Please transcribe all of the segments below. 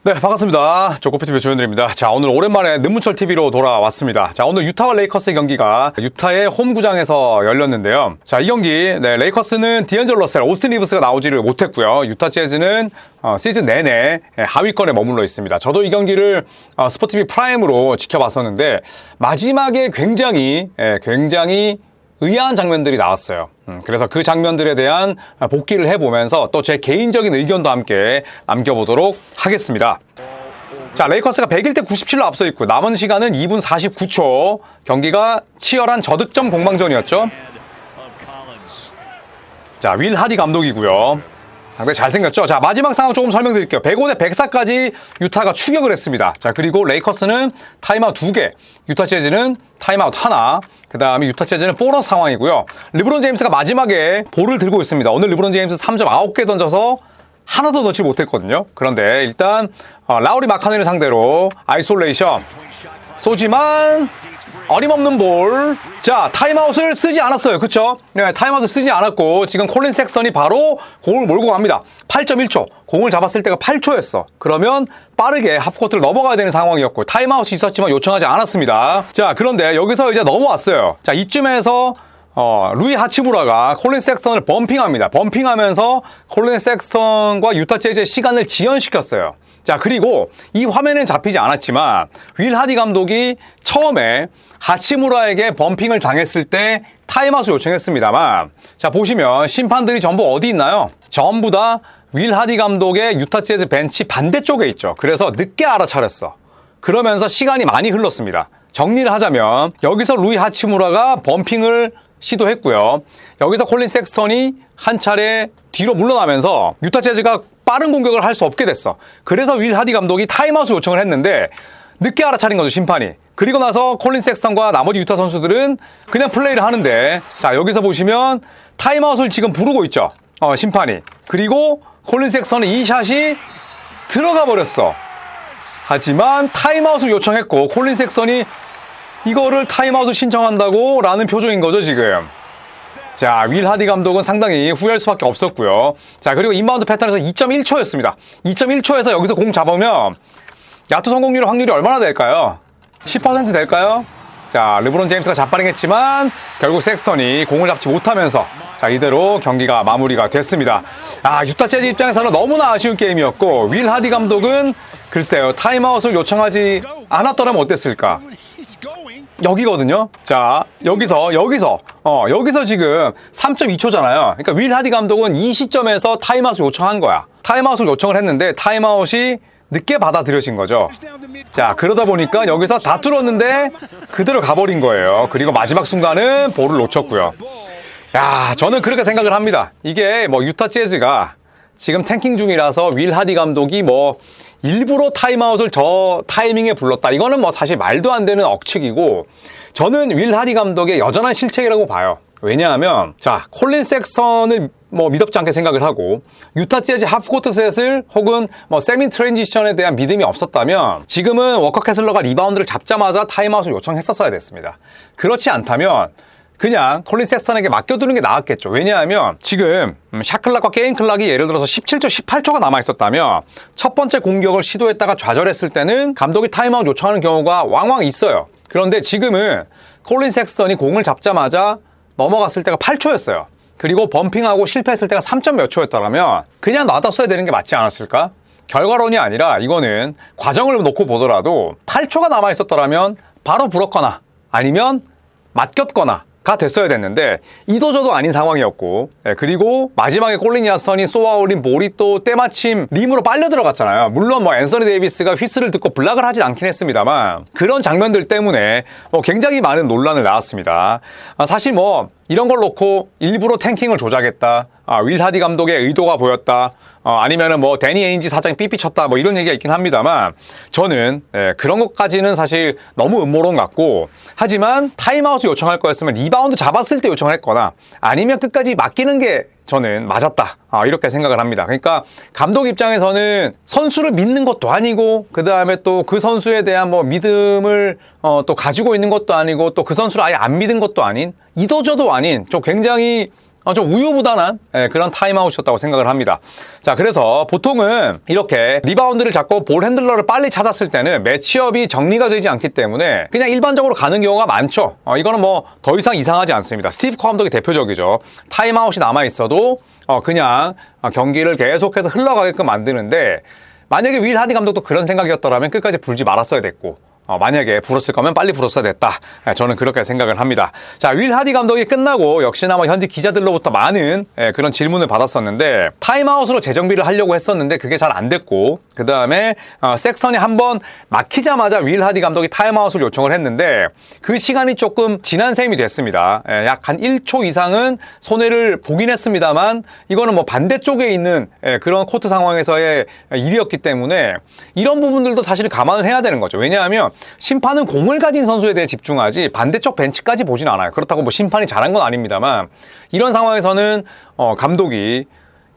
네, 반갑습니다. 조코피TV 조현일입니다. 자, 오늘 오랜만에 능문철TV로 돌아왔습니다. 자, 오늘 유타와 레이커스의 경기가 유타의 홈구장에서 열렸는데요. 자, 이 경기, 레이커스는 디앤젤로 러셀, 오스틴 리브스가 나오지를 못했고요. 유타 재즈는 시즌 내내 하위권에 머물러 있습니다. 저도 이 경기를 스포티비 프라임으로 지켜봤었는데 마지막에 굉장히 의아한 장면들이 나왔어요. 그래서 그 장면들에 대한 복기를 해보면서 또 제 개인적인 의견도 함께 남겨보도록 하겠습니다. 자, 레이커스가 101대 97로 앞서 있고 남은 시간은 2분 49초. 경기가 치열한 저득점 공방전이었죠. 자, 윌 하디 감독이고요. 상당히 잘생겼죠? 자, 마지막 상황 조금 설명드릴게요. 105대 104까지 유타가 추격을 했습니다. 자, 그리고 레이커스는 타임아웃 2개, 유타 재즈는 타임아웃 하나, 그 다음에 유타 재즈는 보너스 상황이고요. 르브론 제임스가 마지막에 볼을 들고 있습니다. 오늘 르브론 제임스 3점 9개 던져서 하나도 넣지 못했거든요. 그런데 일단 라우리 마카넨을 상대로 아이솔레이션 쏘지만 어림없는 볼. 자, 타임아웃을 쓰지 않았어요. 그쵸? 네, 타임아웃을 쓰지 않았고 지금 콜린 섹스턴이 바로 공을 몰고 갑니다. 8.1초. 공을 잡았을 때가 8초였어. 그러면 빠르게 하프코트를 넘어가야 되는 상황이었고 타임아웃이 있었지만 요청하지 않았습니다. 자, 그런데 여기서 이제 넘어왔어요. 자, 이쯤에서 루이 하치무라가 콜린 섹스턴을 범핑합니다. 범핑하면서 콜린 섹스턴과 유타 재즈의 시간을 지연시켰어요. 자, 그리고 이 화면엔 잡히지 않았지만 윌 하디 감독이 처음에 하치무라에게 범핑을 당했을 때 타임아웃을 요청했습니다만, 자, 보시면 심판들이 전부 어디 있나요? 전부 다 윌 하디 감독의 유타 재즈 벤치 반대쪽에 있죠. 그래서 늦게 알아차렸어. 그러면서 시간이 많이 흘렀습니다. 정리를 하자면 여기서 루이 하치무라가 범핑을 시도했고요. 여기서 콜린 섹스턴이 한 차례 뒤로 물러나면서 유타 재즈가 빠른 공격을 할 수 없게 됐어. 그래서 윌 하디 감독이 타임아웃을 요청을 했는데 늦게 알아차린 거죠, 심판이. 그리고 나서 콜린 섹스턴과 나머지 유타 선수들은 그냥 플레이를 하는데, 자, 여기서 보시면 타임아웃을 지금 부르고 있죠, 심판이. 그리고 콜린 섹스턴은 이 샷이 들어가 버렸어. 하지만 타임아웃을 요청했고 콜린 섹스턴이 이거를 타임아웃을 신청한다고 라는 표정인 거죠, 지금. 자, 윌 하디 감독은 상당히 후회할 수밖에 없었고요. 자, 그리고 인바운드 패턴에서 2.1초였습니다. 2.1초에서 여기서 공 잡으면 야투 성공률 확률이 얼마나 될까요? 10% 될까요? 자, 르브론 제임스가 잡바링했지만 결국 섹스턴이 공을 잡지 못하면서 자, 이대로 경기가 마무리가 됐습니다. 아, 유타 재즈 입장에서는 너무나 아쉬운 게임이었고 윌 하디 감독은 글쎄요, 타임아웃을 요청하지 않았더라면 어땠을까? 여기거든요. 자, 여기서 지금 3.2초잖아요. 그러니까 윌 하디 감독은 이 시점에서 타임아웃을 요청한 거야. 타임아웃을 요청을 했는데 타임아웃이 늦게 받아들여진 거죠. 자, 그러다 보니까 여기서 다 뚫었는데 그대로 가버린 거예요. 그리고 마지막 순간은 볼을 놓쳤고요. 야, 저는 그렇게 생각을 합니다. 이게 유타 재즈가 지금 탱킹 중이라서 윌 하디 감독이 일부러 타임아웃을 저 타이밍에 불렀다. 이거는 사실 말도 안 되는 억측이고, 저는 윌 하디 감독의 여전한 실책이라고 봐요. 왜냐하면, 자, 콜린 섹스턴을 믿었지 않게 생각을 하고, 유타 재즈 하프코트 셋을 혹은 세미 트랜지션에 대한 믿음이 없었다면, 지금은 워커 캐슬러가 리바운드를 잡자마자 타임아웃을 요청했었어야 됐습니다. 그렇지 않다면, 그냥 콜린 섹스턴에게 맡겨두는 게 나았겠죠. 왜냐하면 지금 샷클락과 게임클락이 예를 들어서 17초, 18초가 남아있었다면 첫 번째 공격을 시도했다가 좌절했을 때는 감독이 타임아웃 요청하는 경우가 왕왕 있어요. 그런데 지금은 콜린 섹스턴이 공을 잡자마자 넘어갔을 때가 8초였어요. 그리고 범핑하고 실패했을 때가 3점 몇 초였더라면 그냥 놔뒀어야 되는 게 맞지 않았을까? 결과론이 아니라 이거는 과정을 놓고 보더라도 8초가 남아있었더라면 바로 불었거나 아니면 맡겼거나 가 됐어야 됐는데 이도저도 아닌 상황이었고, 그리고 마지막에 콜린 야스턴이 쏘아올린 볼이 또 때마침 림으로 빨려 들어갔잖아요. 물론 앤서니 데이비스가 휘슬을 듣고 블락을 하진 않긴 했습니다만 그런 장면들 때문에 굉장히 많은 논란을 낳았습니다. 사실 이런 걸 놓고 일부러 탱킹을 조작했다, 윌 하디 감독의 의도가 보였다, 아니면은 데니 에인지 사장이 삐삐 쳤다, 이런 얘기가 있긴 합니다만 저는 그런 것까지는 사실 너무 음모론 같고, 하지만 타임아웃을 요청할 거였으면 리바운드 잡았을 때 요청을 했거나 아니면 끝까지 맡기는 게 저는 맞았다, 이렇게 생각을 합니다. 그러니까 감독 입장에서는 선수를 믿는 것도 아니고 그 다음에 또 그 선수에 대한 믿음을 또 가지고 있는 것도 아니고 또 그 선수를 아예 안 믿은 것도 아닌 이도저도 아닌 좀 굉장히 좀 우유부단한 그런 타임아웃이었다고 생각을 합니다. 자, 그래서 보통은 이렇게 리바운드를 잡고 볼 핸들러를 빨리 찾았을 때는 매치업이 정리가 되지 않기 때문에 그냥 일반적으로 가는 경우가 많죠. 이거는 뭐 더 이상 이상하지 않습니다. 스티브 커 감독이 대표적이죠. 타임아웃이 남아있어도 그냥 경기를 계속해서 흘러가게끔 만드는데, 만약에 윌 하디 감독도 그런 생각이었더라면 끝까지 불지 말았어야 됐고, 만약에 불었을 거면 빨리 불었어야 됐다. 저는 그렇게 생각을 합니다. 자, 윌 하디 감독이 끝나고 역시나 뭐 현지 기자들로부터 많은 그런 질문을 받았었는데, 타임아웃으로 재정비를 하려고 했었는데 그게 잘 안 됐고, 그 다음에 섹선이 한번 막히자마자 윌 하디 감독이 타임아웃을 요청을 했는데 그 시간이 조금 지난 셈이 됐습니다. 약 한 1초 이상은 손해를 보긴 했습니다만 이거는 뭐 반대쪽에 있는 그런 코트 상황에서의 일이었기 때문에 이런 부분들도 사실 감안을 해야 되는 거죠. 왜냐하면 심판은 공을 가진 선수에 대해 집중하지 반대쪽 벤치까지 보진 않아요. 그렇다고 뭐 심판이 잘한 건 아닙니다만, 이런 상황에서는 감독이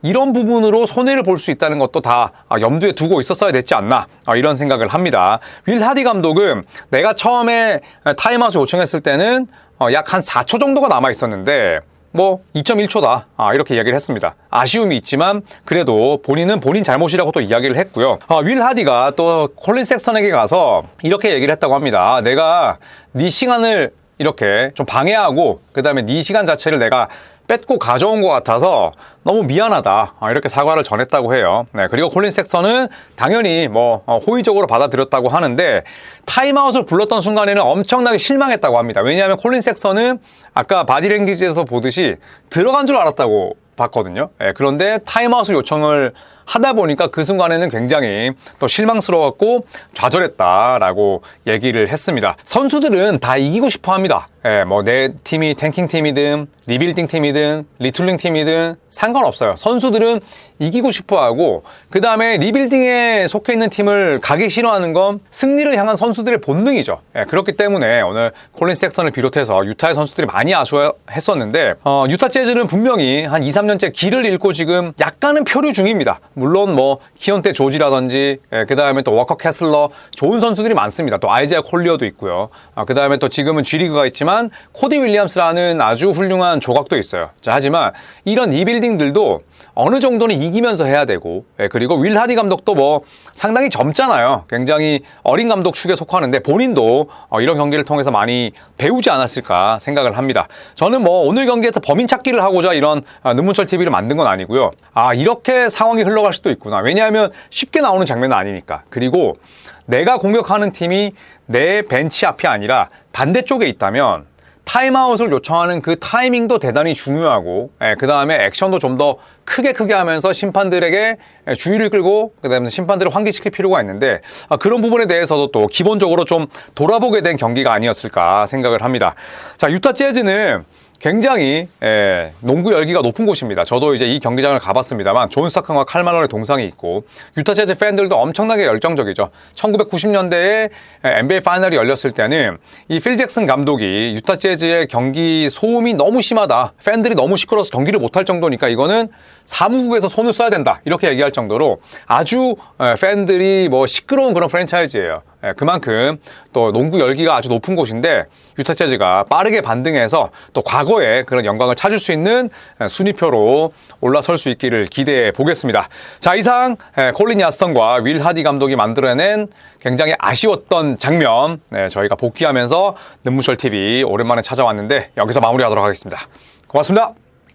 이런 부분으로 손해를 볼 수 있다는 것도 다 염두에 두고 있었어야 됐지 않나, 이런 생각을 합니다. 윌 하디 감독은 내가 처음에 타임아웃을 요청했을 때는 약 한 4초 정도가 남아 있었는데 뭐 2.1초다, 이렇게 이야기를 했습니다. 아쉬움이 있지만 그래도 본인은 본인 잘못이라고 또 이야기를 했고요. 윌 하디가 또 콜린 섹선에게 가서 이렇게 얘기를 했다고 합니다. 내가 네 시간을 이렇게 좀 방해하고 그 다음에 네 시간 자체를 내가 뺏고 가져온 것 같아서 너무 미안하다, 이렇게 사과를 전했다고 해요. 네, 그리고 콜린 섹선은 당연히 뭐 호의적으로 받아들였다고 하는데, 타임아웃을 불렀던 순간에는 엄청나게 실망했다고 합니다. 왜냐하면 콜린 섹선은 아까 바디랭귀지에서 보듯이 들어간 줄 알았다고 봤거든요. 그런데 타임아웃을 요청을 하다 보니까 그 순간에는 굉장히 또 실망스러웠고 좌절했다라고 얘기를 했습니다. 선수들은 다 이기고 싶어 합니다. 뭐 내 팀이 탱킹 팀이든 리빌딩 팀이든 리툴링 팀이든 상관없어요. 선수들은 이기고 싶어 하고, 그 다음에 리빌딩에 속해 있는 팀을 가기 싫어하는 건 승리를 향한 선수들의 본능이죠. 그렇기 때문에 오늘 콜린 섹선을 비롯해서 유타의 선수들이 많이 아쉬워했었는데, 유타 재즈는 분명히 한 2, 3년째 길을 잃고 지금 약간은 표류 중입니다. 물론 뭐 키온테 조지라든지, 그 다음에 또 워커 캐슬러, 좋은 선수들이 많습니다. 또 아이제아 콜리어도 있고요. 그 다음에 또 지금은 G리그가 있지만 코디 윌리엄스라는 아주 훌륭한 조각도 있어요. 자, 하지만 이런 리빌딩들도 어느 정도는 이기면서 해야 되고, 그리고 윌 하디 감독도 뭐 상당히 젊잖아요. 굉장히 어린 감독 축에 속하는데 본인도 이런 경기를 통해서 많이 배우지 않았을까 생각을 합니다. 저는 뭐 오늘 경기에서 범인 찾기를 하고자 이런 눈문철 TV를 만든 건 아니고요. 이렇게 상황이 흘러갈 수도 있구나. 왜냐하면 쉽게 나오는 장면은 아니니까. 그리고 내가 공격하는 팀이 내 벤치 앞이 아니라 반대쪽에 있다면 타임아웃을 요청하는 그 타이밍도 대단히 중요하고, 그 다음에 액션도 좀 더 크게 하면서 심판들에게 주의를 끌고 그 다음에 심판들을 환기시킬 필요가 있는데, 그런 부분에 대해서도 또 기본적으로 좀 돌아보게 된 경기가 아니었을까 생각을 합니다. 자, 유타 재즈는 굉장히 농구 열기가 높은 곳입니다. 저도 이제 이 경기장을 가봤습니다만 존 스타칸과 칼 말론의 동상이 있고, 유타 재즈 팬들도 엄청나게 열정적이죠. 1990년대에 NBA 파이널이 열렸을 때는 이 필 잭슨 감독이 유타 재즈의 경기 소음이 너무 심하다, 팬들이 너무 시끄러워서 경기를 못할 정도니까 이거는 사무국에서 손을 써야 된다, 이렇게 얘기할 정도로 아주 팬들이 뭐 시끄러운 그런 프랜차이즈예요. 그만큼 또 농구 열기가 아주 높은 곳인데, 유타 재즈가 빠르게 반등해서 또 과거의 그런 영광을 찾을 수 있는 순위표로 올라설 수 있기를 기대해 보겠습니다. 자, 이상 콜린 야스턴과 윌 하디 감독이 만들어낸 굉장히 아쉬웠던 장면, 저희가 복귀하면서 눈문철 TV 오랜만에 찾아왔는데 여기서 마무리하도록 하겠습니다. 고맙습니다.